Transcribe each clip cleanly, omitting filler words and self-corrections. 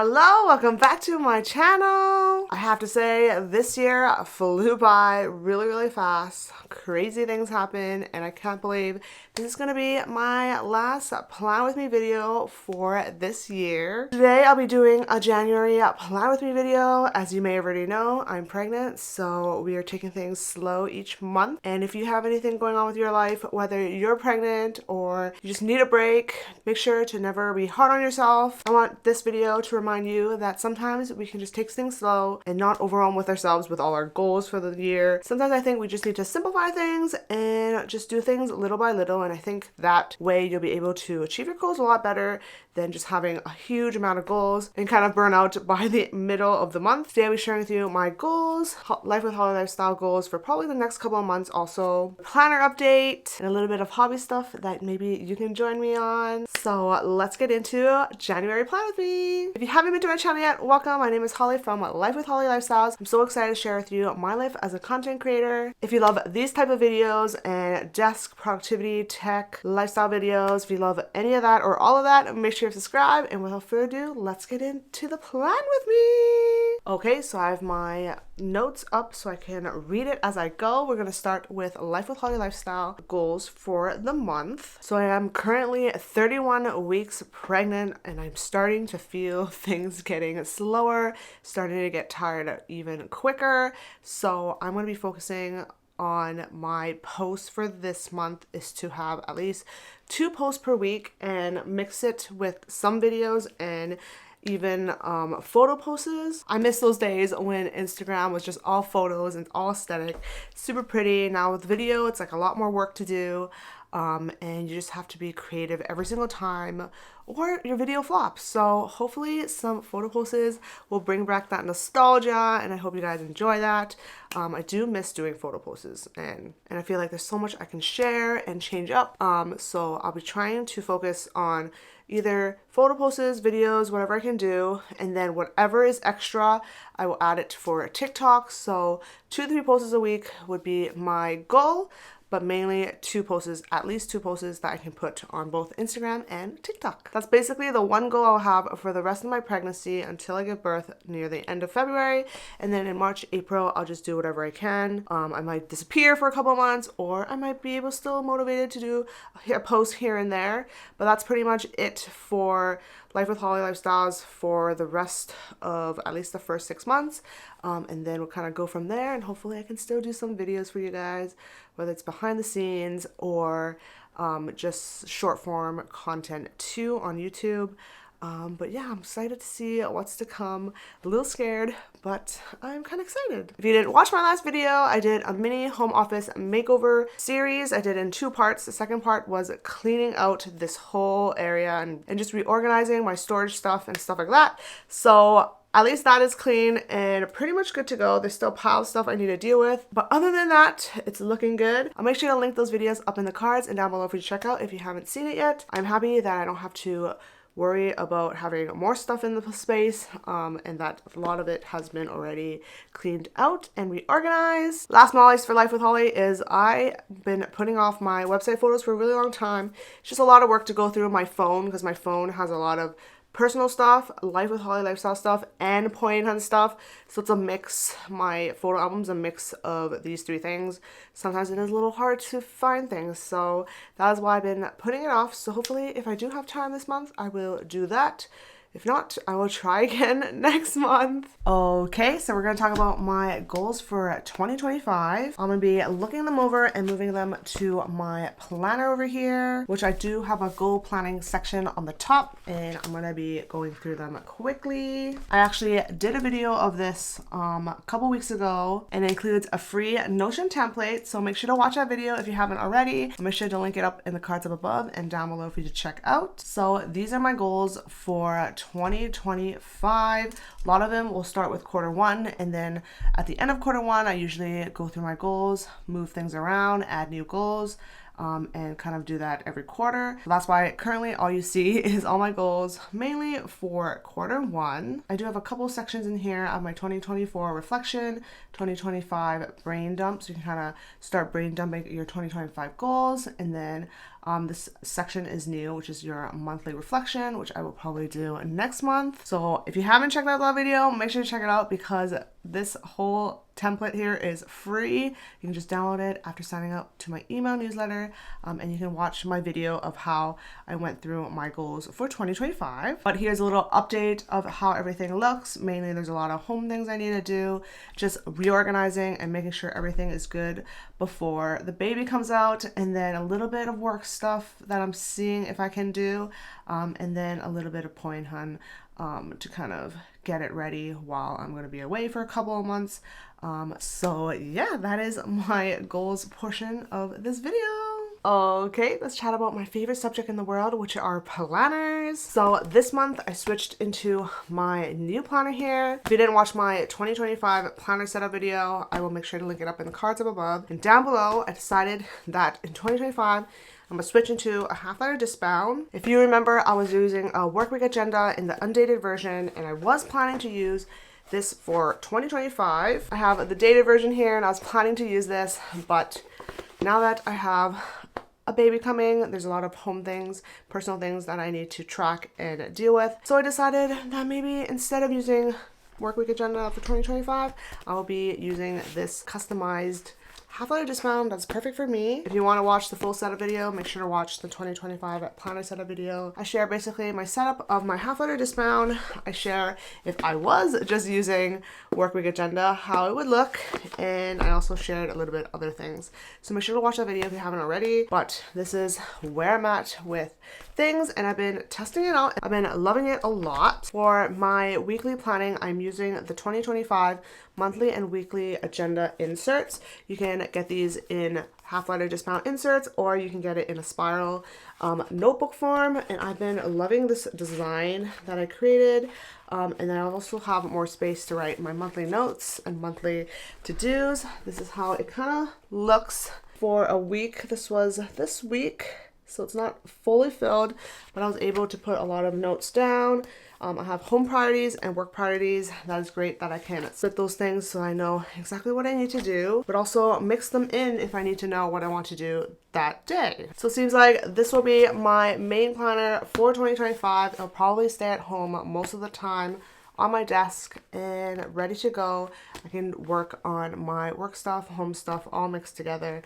Hello, welcome back to my channel. I have to say, this year flew by really fast. Crazy things happen, and I can't believe this is gonna be my last Plan With Me video for this year. Today I'll be doing a January Plan With Me video. As you may already know, I'm pregnant, so we are taking things slow each month. And if you have anything going on with your life, whether you're pregnant or you just need a break, make sure to never be hard on yourself. I want this video to remind you that sometimes we can just take things slow and not overwhelm with ourselves with all our goals for the year. Sometimes I think we just need to simplify things and just do things little by little, and I think that way you'll be able to achieve your goals a lot better than just having a huge amount of goals and kind of burn out by the middle of the month. Today I'll be sharing with you my goals, life with Holly lifestyle goals for probably the next couple of months, also planner update and a little bit of hobby stuff that maybe you can join me on. So let's get into January Plan With Me. If you haven't been to my channel yet, welcome. My name is Holly from Life with Holly Lifestyles. I'm so excited to share with you my life as a content creator. If you love these type of videos and desk productivity, tech, lifestyle videos, if you love any of that or all of that, make sure you subscribe, and without further ado, let's get into the plan with me. Okay, so I have my notes up so I can read it as I go. We're gonna start with Life with Holly Lifestyle goals for the month. So I am currently 31 weeks pregnant, and I'm starting to feel things getting slower, starting to get tired even quicker. So I'm gonna be focusing on my posts for this month is to have at least 2 posts per week and mix it with some videos and even photo posts. I miss those days when Instagram was just all photos and all aesthetic, super pretty. Now with video, it's like a lot more work to do. And you just have to be creative every single time or your video flops. So hopefully some photo posts will bring back that nostalgia, and I hope you guys enjoy that. I do miss doing photo posts, and I feel like there's so much I can share and change up. So I'll be trying to focus on either photo posts, videos, whatever I can do, and then whatever is extra, I will add it for TikTok. So 2 to 3 posts a week would be my goal, but mainly 2 posts, at least 2 posts that I can put on both Instagram and TikTok. That's basically the one goal I'll have for the rest of my pregnancy until I give birth near the end of February. And then in March, April, I'll just do whatever I can. I might disappear for a couple months, or I might be able still motivated to do a post here and there. But that's pretty much it for Life with Holly Lifestyles for the rest of at least the first 6 months. And then we'll kind of go from there, and hopefully I can still do some videos for you guys, whether it's behind the scenes or just short form content too on YouTube. But yeah, I'm excited to see what's to come. A little scared, but I'm kind of excited. If you didn't watch my last video, I did a mini home office makeover series. I did in 2 parts. The second part was cleaning out this whole area and just reorganizing my storage stuff and stuff like that. So at least that is clean and pretty much good to go. There's still piles of stuff I need to deal with, but other than that, it's looking good. I'll make sure to link those videos up in the cards and down below for you to check out if you haven't seen it yet. I'm happy that I don't have to worry about having more stuff in the space, and that a lot of it has been already cleaned out and reorganized. Last but not least for Life with Holly is I've been putting off my website photos for a really long time. It's just a lot of work to go through my phone because my phone has a lot of personal stuff, Life with Holly lifestyle stuff, and point hunt stuff. So it's a mix. My photo album's a mix of these 3 things. Sometimes it is a little hard to find things, so that is why I've been putting it off. So hopefully if I do have time this month, I will do that. If not, I will try again next month. Okay, so we're going to talk about my goals for 2025. I'm going to be looking them over and moving them to my planner over here, which I do have a goal planning section on the top, and I'm going to be going through them quickly. I actually did a video of this a couple weeks ago, and it includes a free Notion template, so make sure to watch that video if you haven't already. I'll make sure to link it up in the cards up above and down below for you to check out. So these are my goals for 2025. A lot of them will start with Q1, and then at the end of Q1 I usually go through my goals, move things around, add new goals, and kind of do that every quarter. So that's why currently all you see is all my goals, mainly for Q1. I do have a couple sections in here of my 2024 reflection, 2025 brain dump, so you can kind of start brain dumping your 2025 goals, and then This section is new, which is your monthly reflection, which I will probably do next month. So if you haven't checked out that video, make sure to check it out because this whole template here is free. You can just download it after signing up to my email newsletter, and you can watch my video of how I went through my goals for 2025. But here's a little update of how everything looks. Mainly there's a lot of home things I need to do, just reorganizing and making sure everything is good before the baby comes out, and then a little bit of work stuff that I'm seeing if I can do, and then a little bit of point hun to kind of get it ready while I'm going to be away for a couple of months. So yeah, that is my goals portion of this video. Okay, let's chat about my favorite subject in the world, which are planners. So this month I switched into my new planner here. If you didn't watch my 2025 planner setup video, I will make sure to link it up in the cards up above. And down below, I decided that in 2025, I'm gonna switch into a half-letter discbound. If you remember, I was using a workweek agenda in the undated version, and I was planning to use this for 2025. I have the dated version here, and I was planning to use this, but now that I have a baby coming, there's a lot of home things, personal things that I need to track and deal with. So I decided that maybe instead of using workweek agenda for 2025, I'll be using this customized half-letter discbound that's perfect for me. If you want to watch the full setup video, make sure to watch the 2025 planner setup video. I share basically my setup of my half-letter discbound. I share if I was just using workweek agenda, how it would look, and I also shared a little bit other things. So make sure to watch that video if you haven't already. But this is where I'm at with things, and I've been testing it out. I've been loving it a lot. For my weekly planning, I'm using the 2025 monthly and weekly agenda inserts. You can get these in half-letter discbound inserts, or you can get it in a spiral notebook form, and I've been loving this design that I created. And then I also have more space to write my monthly notes and monthly to-dos. This is how it kind of looks for a week. This was this week, so it's not fully filled, but I was able to put a lot of notes down. I have home priorities and work priorities. That is great that I can split those things so I know exactly what I need to do, but also mix them in if I need to know what I want to do that day. So it seems like this will be my main planner for 2025. It'll probably stay at home most of the time on my desk and ready to go. I can work on my work stuff, home stuff, all mixed together.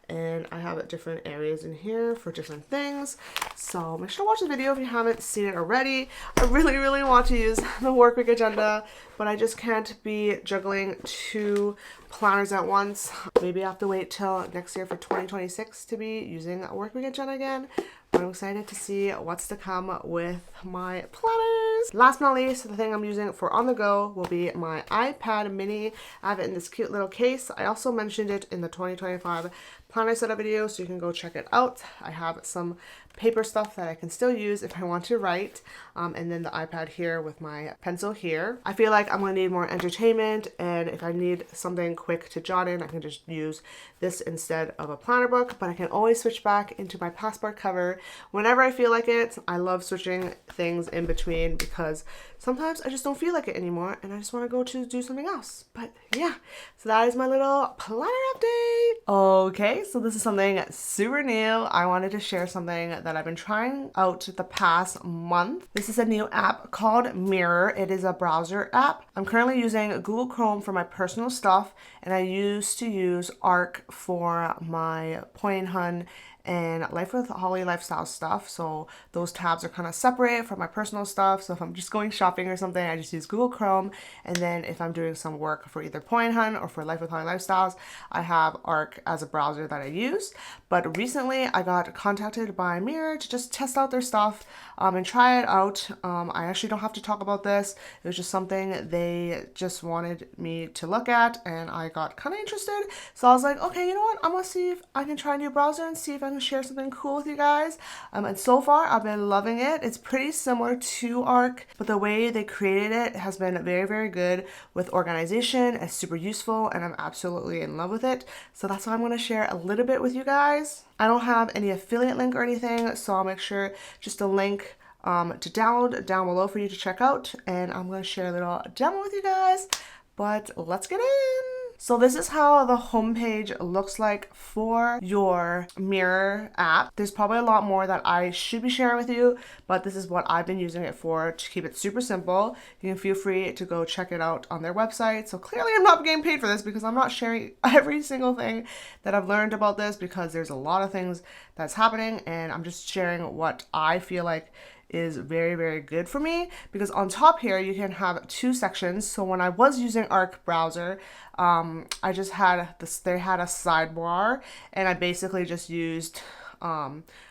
And I have different areas in here for different things. So make sure to watch the video if you haven't seen it already. I really want to use the workweek agenda, but I just can't be juggling 2 planners at once. Maybe I have to wait till next year for 2026 to be using a workweek agenda again. But I'm excited to see what's to come with my planners. Last but not least, the thing I'm using for on the go will be my iPad mini. I have it in this cute little case. I also mentioned it in the 2025 planner setup video, so you can go check it out. I have some paper stuff that I can still use if I want to write, and then the iPad here with my pencil here. I feel like I'm gonna need more entertainment, and if I need something quick to jot in, I can just use this instead of a planner book, but I can always switch back into my passport cover whenever I feel like it. I love switching things in between because sometimes I just don't feel like it anymore and I just want to go to do something else. But yeah, so that is my little planner update. Okay, so this is something super new. I wanted to share something that I've been trying out the past month. This is a new app called Mirror. It is a browser app. I'm currently using Google Chrome for my personal stuff, and I used to use Arc for my Point Hun and Life with Holly lifestyle stuff. So those tabs are kind of separate from my personal stuff. So if I'm just going shopping or something, I just use Google Chrome. And then if I'm doing some work for either Point Hun or for Life with Holly lifestyles, I have Arc as a browser that I use. But recently I got contacted by Mirror to just test out their stuff and try it out. I actually don't have to talk about this. It was just something they just wanted me to look at, and I got kind of interested. So I was like, okay, you know what? I'm gonna see if I can try a new browser and see if I can share something cool with you guys. And so far I've been loving it. It's pretty similar to Arc, but the way they created it has been very good with organization. It's super useful and I'm absolutely in love with it. So that's why I'm going to share a little bit with you guys. I don't have any affiliate link or anything, so I'll make sure just a link to download down below for you to check out, and I'm going to share a little demo with you guys. But let's get in. So this is how the homepage looks like for your mirror app. There's probably a lot more that I should be sharing with you, but this is what I've been using it for to keep it super simple. You can feel free to go check it out on their website. So clearly I'm not getting paid for this because I'm not sharing every single thing that I've learned about this, because there's a lot of things that's happening and I'm just sharing what I feel like is very, very good for me. Because on top here you can have 2 sections. So when I was using Arc browser, I just had this, they had a sidebar, and I basically just used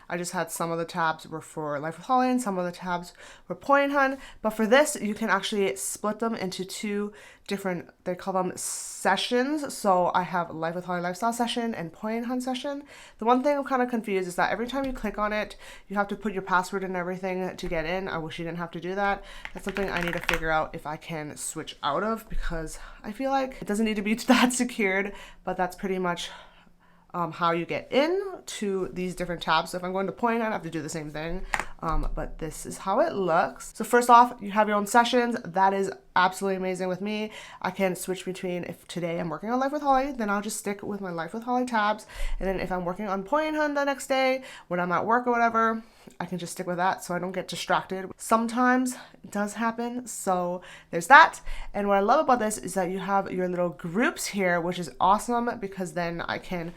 I just had some of the tabs were for Life with Holly and some of the tabs were Point Hunt. But for this, you can actually split them into 2 different, they call them sessions. So I have Life with Holly Lifestyle session and Point Hunt session. The one thing I'm kind of confused is that every time you click on it, you have to put your password and everything to get in. I wish you didn't have to do that. That's something I need to figure out if I can switch out of, because I feel like it doesn't need to be that secured, but that's pretty much how you get in to these different tabs. So if I'm going to Point Hunt, I have to do the same thing, but this is how it looks. So first off, you have your own sessions. That is absolutely amazing with me. I can switch between, if today I'm working on Life with Holly, then I'll just stick with my Life with Holly tabs, and then if I'm working on Point Hunt the next day when I'm at work or whatever, I can just stick with that so I don't get distracted. Sometimes it does happen, so there's that. And what I love about this is that you have your little groups here, which is awesome, because then I can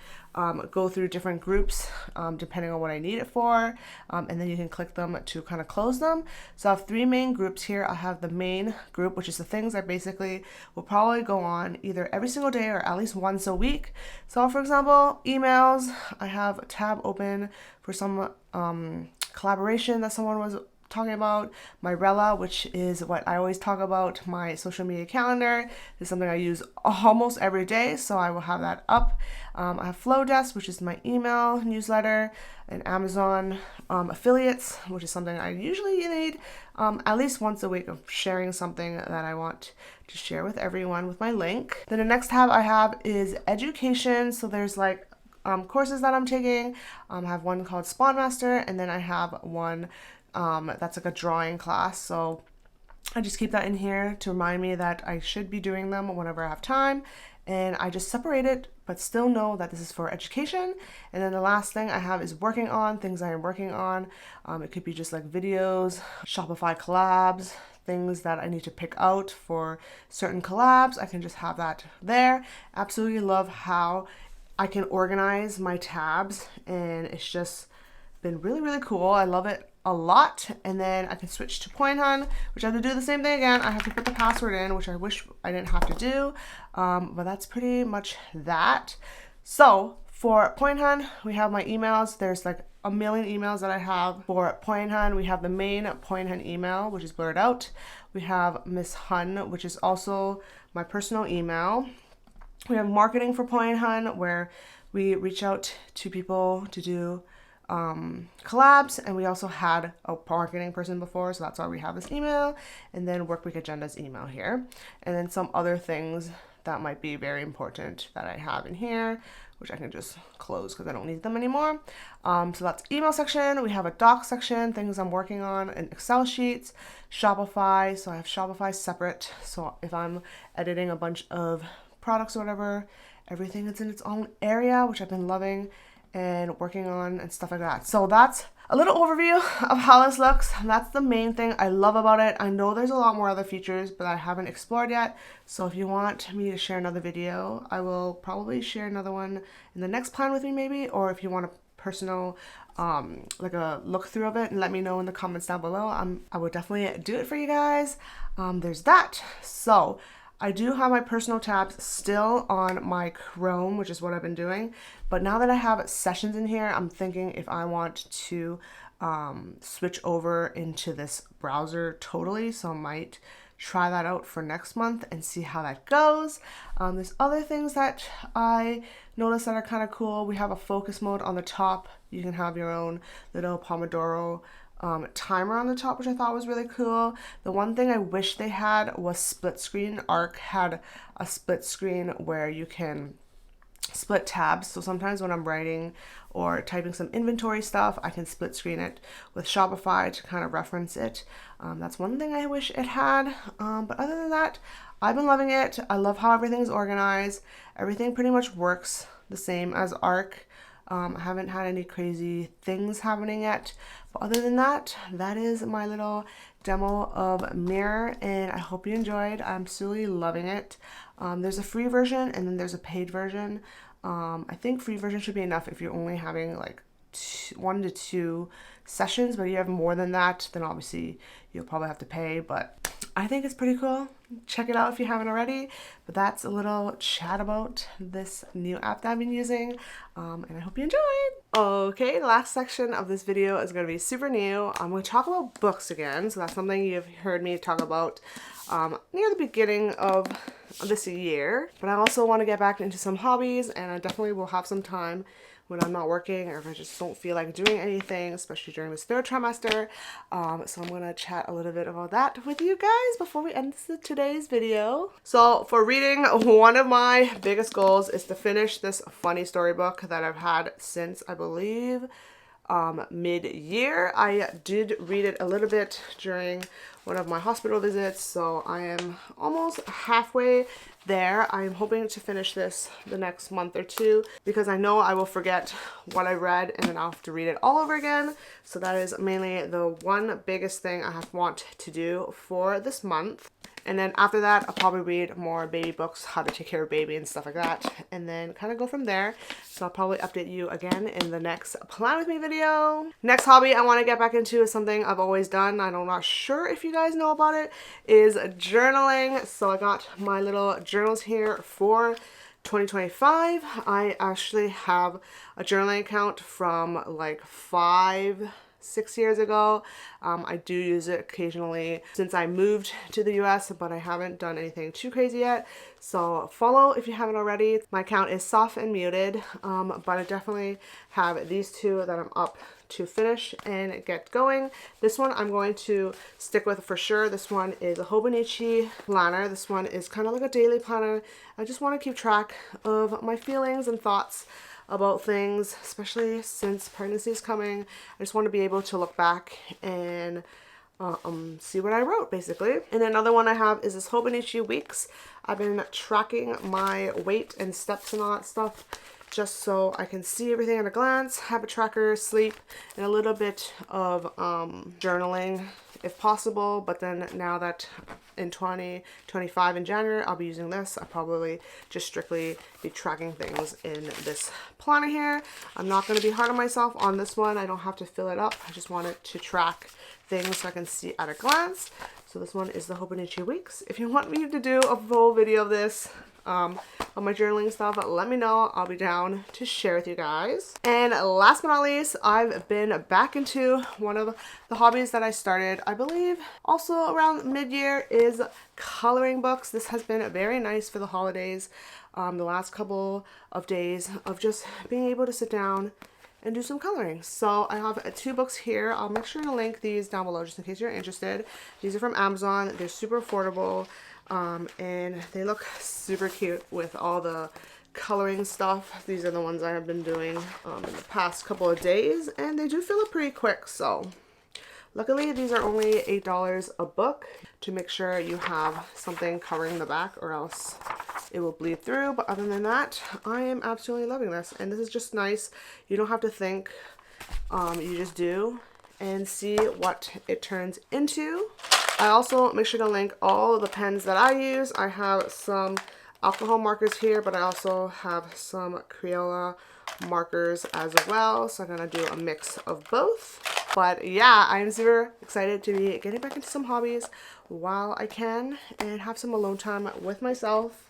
go through different groups depending on what I need it for, and then you can click them to kind of close them. So I have 3 main groups here. I have the main group, which is the things I basically will probably go on either every single day or at least once a week. So for example, emails, I have a tab open for some collaboration that someone was talking about. My Rella, which is what I always talk about, my social media calendar, is something I use almost every day, so I will have that up. I have Flowdesk, which is my email newsletter, and Amazon affiliates, which is something I usually need at least once a week, of sharing something that I want to share with everyone with my link. Then the next tab I have is education. So there's like courses that I'm taking. I have one called Spawn Master, and then I have one that's like a drawing class. So I just keep that in here to remind me that I should be doing them whenever I have time, and I just separate it, but still know that this is for education. And then the last thing I have is working on, things I am working on. It could be just like videos, Shopify collabs, things that I need to pick out for certain collabs. I can just have that there. Absolutely love how I can organize my tabs, and it's just been really, really cool. I love it a lot. And then I can switch to Point Hunt, which I have to do the same thing again. I have to put the password in, which I wish I didn't have to do, but that's pretty much that. So for Point Hunt, we have my emails. There's like a million emails that I have. For Point Hunt, we have the main Point Hunt email, which is blurred out. We have Miss Hun, which is also my personal email. We have marketing for Point Hunt, where we reach out to people to do collabs, and we also had a marketing person before, so that's why we have this email. And then Work Week Agendas email here, and then some other things that might be very important that I have in here, which I can just close because I don't need them anymore. So that's email section. We have a doc section, things I'm working on, and Excel sheets, Shopify. So I have Shopify separate, so if I'm editing a bunch of products or whatever, everything is in its own area, which I've been loving and working on and stuff like that. So that's a little overview of how this looks. That's the main thing I love about it. I know there's a lot more other features, but I haven't explored yet. So if you want me to share another video, I will probably share another one in the next plan with me maybe, or if you want a personal like a look through of it, and let me know in the comments down below. I would definitely do it for you guys. There's that. So I do have my personal tabs still on my Chrome, which is what I've been doing. But now that I have sessions in here, I'm thinking if I want to switch over into this browser totally. So I might try that out for next month and see how that goes. There's other things that I noticed that are kind of cool. We have a focus mode on the top. You can have your own little Pomodoro timer on the top, which I thought was really cool. The one thing I wish they had was split screen. Arc had a split screen where you can split tabs. So sometimes when I'm writing or typing some inventory stuff, I can split screen it with Shopify to kind of reference it. That's one thing I wish it had. But other than that, I've been loving it. I love how everything's organized. Everything pretty much works the same as Arc. I haven't had any crazy things happening yet. But other than that, that is my little demo of Mirror, and I hope you enjoyed. I'm absolutely loving it. There's a free version and then there's a paid version. I think free version should be enough if you're only having like 1 to 2 sessions, but if you have more than that, then obviously you'll probably have to pay. But I think it's pretty cool. Check it out if you haven't already. But that's a little chat about this new app that I've been using, and I hope you enjoyed. Okay, the last section of this video is going to be super new. I'm going to talk about books again. So that's something you've heard me talk about near the beginning of this year. But I also want to get back into some hobbies, and I definitely will have some time when I'm not working or if I just don't feel like doing anything, especially during this 3rd trimester. So I'm gonna chat a little bit about that with you guys before we end today's video. So for reading, one of my biggest goals is to finish this funny storybook that I've had since, I believe, mid-year. I did read it a little bit during one of my hospital visits, so I am almost halfway there. I'm hoping to finish this the next month or 2 because I know I will forget what I read and then I'll have to read it all over again. So that is mainly the one biggest thing I want to do for this month. And then after that, I'll probably read more baby books, how to take care of baby and stuff like that, and then kind of go from there. So I'll probably update you again in the next Plan With Me video. Next hobby I want to get back into is something I've always done. I'm not sure if you guys know about it, is journaling. So I got my little journals here for 2025. I actually have a journaling account from like 5-6 years ago. I do use it occasionally since I moved to the US, but I haven't done anything too crazy yet. So follow if you haven't already. My account is soft and muted, but I definitely have these 2 that I'm up to finish and get going. This one I'm going to stick with for sure. This one is a Hobonichi planner. This one is kind of like a daily planner. I just want to keep track of my feelings and thoughts about things, especially since pregnancy is coming. I just want to be able to look back and see what I wrote, basically. And another one I have is this Hobonichi Weeks. I've been tracking my weight and steps and all that stuff just so I can see everything at a glance, habit tracker, sleep, and a little bit of journaling if possible. But then now that in 2025 in January, I'll be using this. I'll probably just strictly be tracking things in this planner here. I'm not going to be hard on myself on this one. I don't have to fill it up. I just want it to track things so I can see at a glance. So this one is the Hobonichi Weeks. If you want me to do a full video of this, on my journaling stuff, let me know. I'll be down to share with you guys. And last but not least, I've been back into one of the hobbies that I started, I believe, also around mid-year, is coloring books. This has been very nice for the holidays. The last couple of days of just being able to sit down and do some coloring. So I have 2 books here. I'll make sure to link these down below just in case you're interested. These are from Amazon. They're super affordable. And they look super cute with all the coloring stuff. These are the ones I have been doing in the past couple of days, and they do fill up pretty quick. So luckily these are only $8 a book to make sure you have something covering the back or else it will bleed through. But other than that, I am absolutely loving this, and this is just nice. You don't have to think, you just do and see what it turns into. I also make sure to link all the pens that I use. I have some alcohol markers here, but I also have some Crayola markers as well. So I'm gonna do a mix of both. But yeah, I'm super excited to be getting back into some hobbies while I can and have some alone time with myself,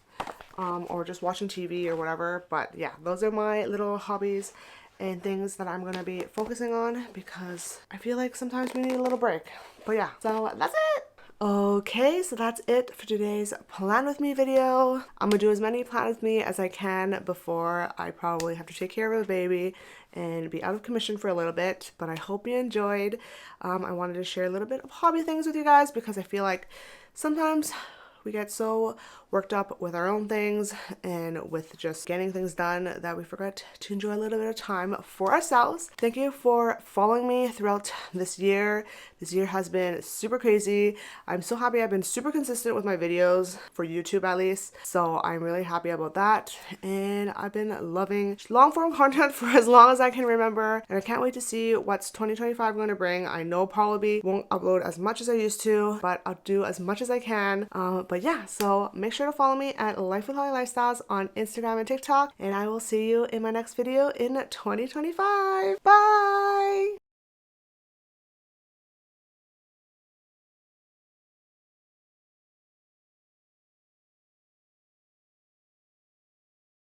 or just watching TV or whatever. But yeah, those are my little hobbies and things that I'm gonna be focusing on because I feel like sometimes we need a little break. But yeah, so that's it. Okay, so that's it for today's Plan With Me video. I'm gonna do as many Plan With Me as I can before I probably have to take care of a baby and be out of commission for a little bit, but I hope you enjoyed. I wanted to share a little bit of hobby things with you guys because I feel like sometimes we get so worked up with our own things and with just getting things done that we forget to enjoy a little bit of time for ourselves. Thank you for following me throughout this year. This year has been super crazy. I'm so happy I've been super consistent with my videos, for YouTube at least. So I'm really happy about that. And I've been loving long form content for as long as I can remember. And I can't wait to see what's 2025 going to bring. I know probably won't upload as much as I used to, but I'll do as much as I can. But yeah, so make sure to follow me at Life with Holly Lifestyles on Instagram and TikTok, and I will see you in my next video in 2025. Bye!